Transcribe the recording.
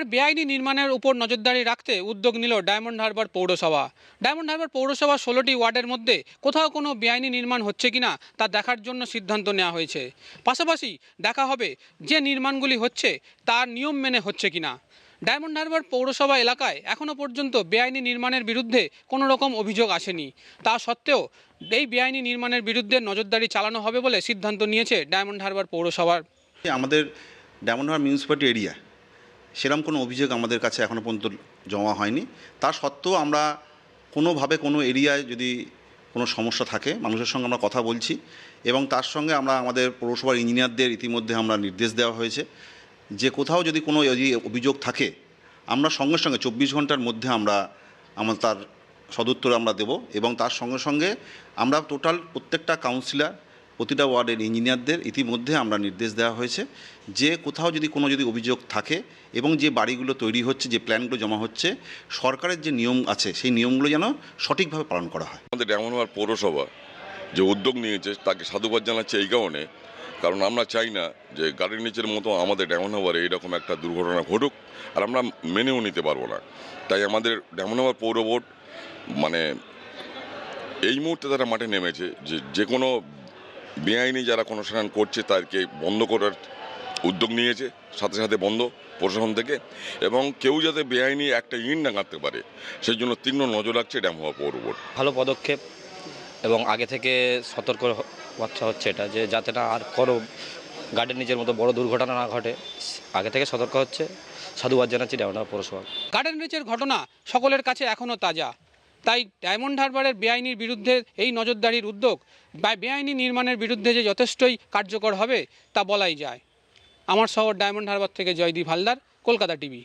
এবার বেআইনি নির্মাণের উপর নজরদারি রাখতে উদ্যোগ নিল ডায়মন্ড হারবার পৌরসভা। ডায়মন্ড হারবার পৌরসভার 16টি ওয়ার্ডের মধ্যে কোথাও কোনো বেআইনি নির্মাণ হচ্ছে কিনা তা দেখার জন্য সিদ্ধান্ত নেওয়া হয়েছে। পাশাপাশি দেখা হবে যে নির্মাণগুলি হচ্ছে তার নিয়ম মেনে হচ্ছে কিনা। ডায়মন্ড হারবার পৌরসভা এলাকায় এখনও পর্যন্ত বেআইনি নির্মাণের বিরুদ্ধে কোনো রকম অভিযোগ আসেনি। তা সত্ত্বেও এই বেআইনি নির্মাণের বিরুদ্ধে নজরদারি চালানো হবে বলে সিদ্ধান্ত নিয়েছে ডায়মন্ড হারবার পৌরসভার। আমাদের ডায়মন্ড হারবার মিউনিসিপ্যালিটি এরিয়া সেরকম কোনো অভিযোগ আমাদের কাছে এখনও পর্যন্ত জমা হয়নি। তা সত্ত্বেও আমরা কোনোভাবে কোনো এরিয়ায় যদি কোনো সমস্যা থাকে মানুষের সঙ্গে আমরা কথা বলছি এবং তার সঙ্গে আমরা আমাদের পৌরসভার ইঞ্জিনিয়ারদের ইতিমধ্যে আমরা নির্দেশ দেওয়া হয়েছে যে কোথাও যদি কোনো অভিযোগ থাকে আমরা সঙ্গে সঙ্গে 24 ঘন্টার মধ্যে আমরা তার সদুত্তর আমরা দেব এবং তার সঙ্গে সঙ্গে আমরা টোটাল প্রত্যেকটা কাউন্সিলর প্রতিটা ওয়ার্ডের ইঞ্জিনিয়ারদের ইতিমধ্যে আমরা নির্দেশ দেওয়া হয়েছে যে কোথাও যদি কোনো অভিযোগ থাকে এবং যে বাড়িগুলো তৈরি হচ্ছে যে প্ল্যানগুলো জমা হচ্ছে সরকারের যে নিয়ম আছে সেই নিয়মগুলো যেন সঠিকভাবে পালন করা হয়। আমাদের ডায়মন্ড হারবার পৌরসভা যে উদ্যোগ নিয়েছে তাকে সাধুবাদ জানাচ্ছে এই কারণে, কারণ আমরা চাই না যে গাড়ির নিচের মতো আমাদের ডায়মন্ড হারবারে এইরকম একটা দুর্ঘটনা ঘটুক, আর আমরা মেনেও নিতে পারবো না। তাই আমাদের ডায়মন্ড হারবার পৌর বোর্ড এই মুহূর্তে তারা মাঠে নেমেছে যে কোনো বেআইনি যারা কনস্ট্রাকশন করছে তাদেরকে বন্ধ করার উদ্যোগ নিয়েছে, সাথে সাথে বন্ধ প্রশাসন থেকে, এবং কেউ যাতে বেআইনি একটা ইট না কাটতে পারে সেই জন্য তীক্ষ্ণ নজর রাখছে ডায়মন্ড হারবার পৌর বোর্ড। ভালো পদক্ষেপ এবং আগে থেকে সতর্ক বাচ্চা হচ্ছে এটা যে যাতে না আর কোনো গাড়ির নিজের মতো বড় দুর্ঘটনা না ঘটে, আগে থেকে সতর্ক হচ্ছে। সাধুবাদ জানাচ্ছি ডায়মন্ড হারবার পৌরসভা। গার্ডেন রিচের ঘটনা সকলের কাছে এখনও তাজা, তাই ডায়মন্ড হারবারের বেআইনির বিরুদ্ধে এই নজরদারির উদ্যোগ বা বেআইনি নির্মাণের বিরুদ্ধে যে যথেষ্টই কার্যকর হবে তা বলাই যায়। আমার শহর ডায়মন্ড হারবার থেকে জয়দীপ হালদার, কলকাতা টিভি।